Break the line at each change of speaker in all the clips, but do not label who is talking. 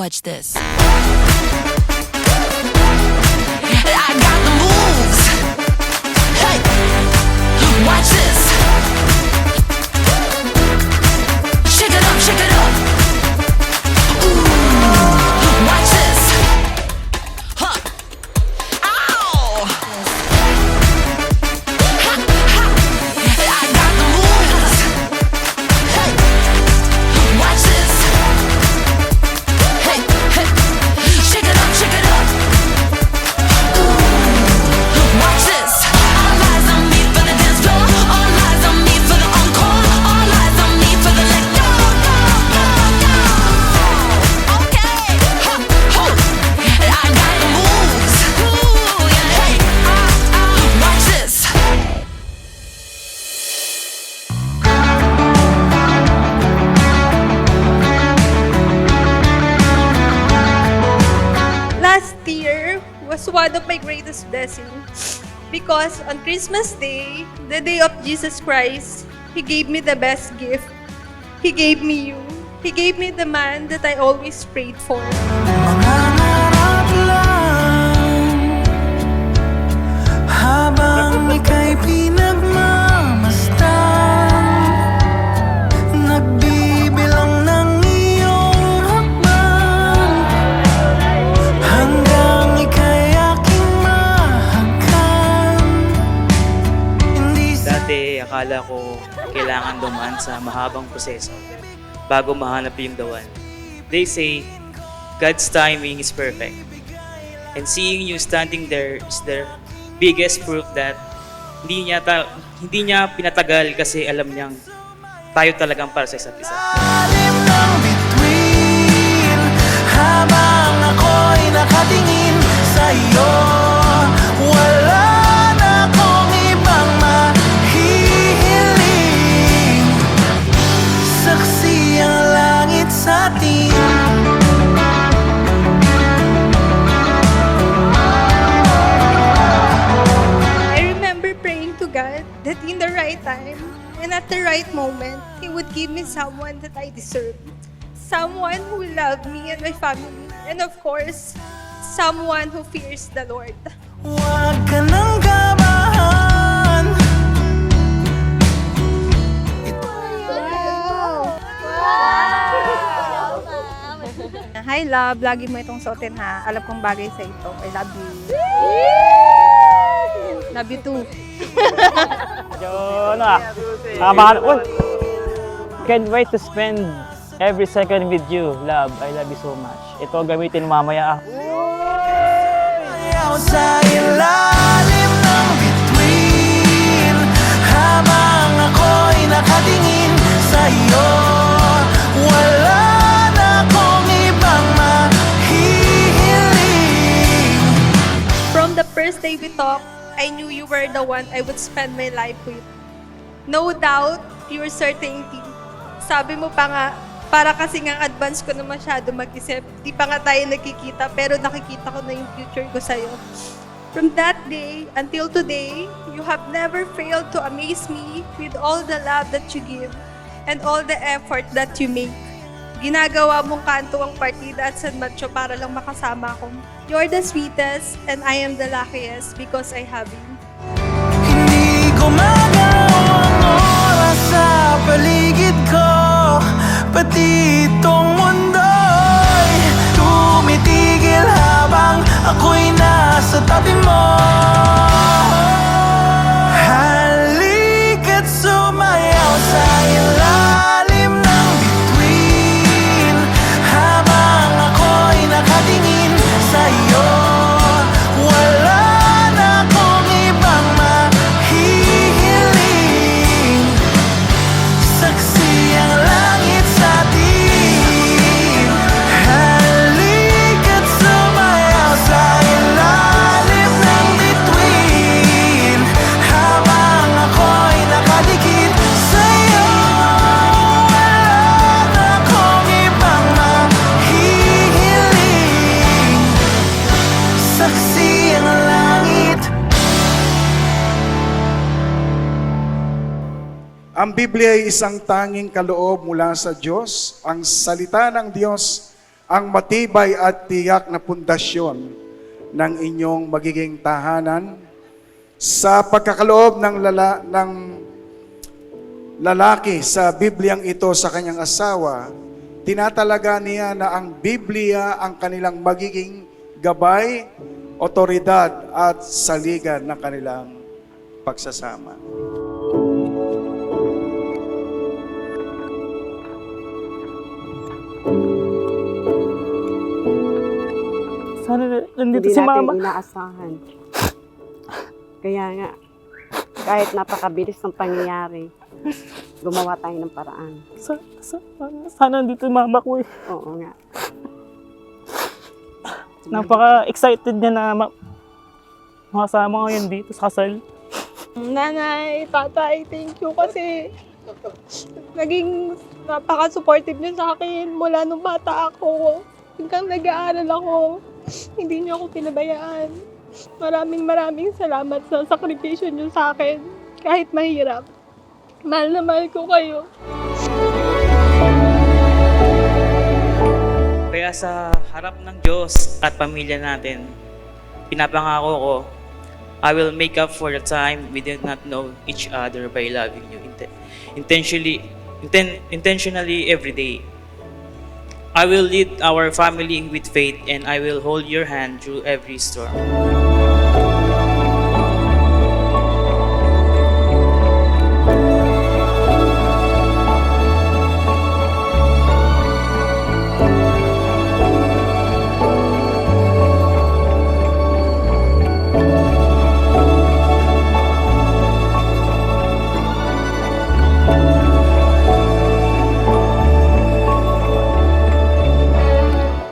Watch this. I got the moves. Hey, watch this. Shake it up, shake it up. Ooh, watch this. Huh. Ow. Ha, ha. I got the moves. Hey, watch this. Hey, hey. Shake it up, shake it up. Watch this. All eyes on me for the dance floor. All eyes on me for the encore. All eyes on me for the let go, go, go, go. Okay. Ha, ho. I got the moves. Ooh, yeah. Hey, watch this.
Last year was one of my greatest blessings because on Christmas Day, the day of Jesus Christ, He gave me the best gift. He gave me you. He gave me the man that I always prayed for.
Mangarap lang habang ika'y pinagmamasdan, nagbibilang ng iyong hakbang hanggang ika'y aking mahagkan. Hindi
Dati, akala ko kailangan dumaan sa mahabang proseso bago mahanap yung the one. They say, God's timing is perfect. And seeing you standing there is the biggest proof that hindi niya pinatagal kasi alam niyang tayo talagang para sa isa't isa.
Lalim ng bituin habang ako'y nakatingin sa iyo, wala na akong ibang mahihiling. Saksi ang langit sa atin.
I remember praying to God that in the right time and at the right moment, He would give me someone that I deserve. Someone who will love me and my family. And of course, someone who fears the Lord.
Huwag ka nang kabahan.
Hi, love. Lagi mo itong suotin, ha? Alam kong bagay sa ito. I love you. Love you too.
Can't wait to spend every second with you, love. I love you so much. Ito gamitin mo mamaya.
Ayaw sa ilalim ng bituin habang ako'y nakatingin sa iyo, wala na akong ibang mahihiling.
From the first day we talked, I knew you were the one I would spend my life with. No doubt, pure certainty. Sabi mo pa nga, para kasi nga advance ko na masyado mag-isip. Di pa nga tayo nagkikita, pero nakikita ko na yung future ko sa'yo. From that day until today, you have never failed to amaze me with all the love that you give and all the effort that you make. Ginagawa mong kanto ang partida at San Mateo para lang makasama ko. You're the sweetest and I am the luckiest because I have you.
Hindi gumagalaw ang oras sa paligid ko, pati itong mundo'y tumitigil habang ako'y nasa tabi mo. Halika't sumayaw sa ilalim ng bituin habang ako'y nakatingin sa iyo, wala na akong ibang mahihiling. Saksi ang langit sa atin. Halika't sumayaw sa ilalim ng bituin habang ako'y nakadikit sa iyo, wala na akong ibang mahihiling. Saksi ang langit.
Ang Biblia ay isang tanging kaloob mula sa Diyos. Ang salita ng Diyos ang matibay at tiyak na pundasyon ng inyong magiging tahanan sa pagkakaloob ng lalaki sa Bibliang ito sa kanyang asawa. Tinatalaga niya na ang Biblia ang kanilang magiging gabay, otoridad at saligan ng kanilang pagsasama.
Sana nandito
Hindi
si
natin
Mama.
inaasahan. Kaya nga, kahit napakabilis ng pangyayari, gumawa tayo ng paraan.
Sana nandito si Mama ko eh.
Oo nga.
Napaka-excited niya na makasama ngayon dito sa kasal.
Nanay, tatay, thank you kasi naging napaka-supportive niyo sa akin mula nung bata ako. Hanggang nag-aaral ako, hindi niyo ako pinabayaan. Maraming salamat sa sakripisyo niyo sa akin. Kahit mahirap, mahal na mahal ko kayo.
Kaya sa harap ng Diyos at pamilya natin, pinapangako ko, I will make up for the time we did not know each other by loving you intentionally every day. I will lead our family with faith and I will hold your hand through every storm.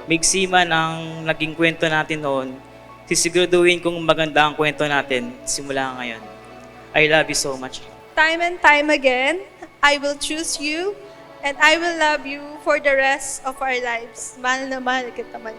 Maiksi man ang naging kwento natin noon, sisiguraduhin kung maganda ang kwento natin simula ngayon. I love you so much.
Time and time again, I will choose you and I will love you for the rest of our lives. Mahal na mahal kita man.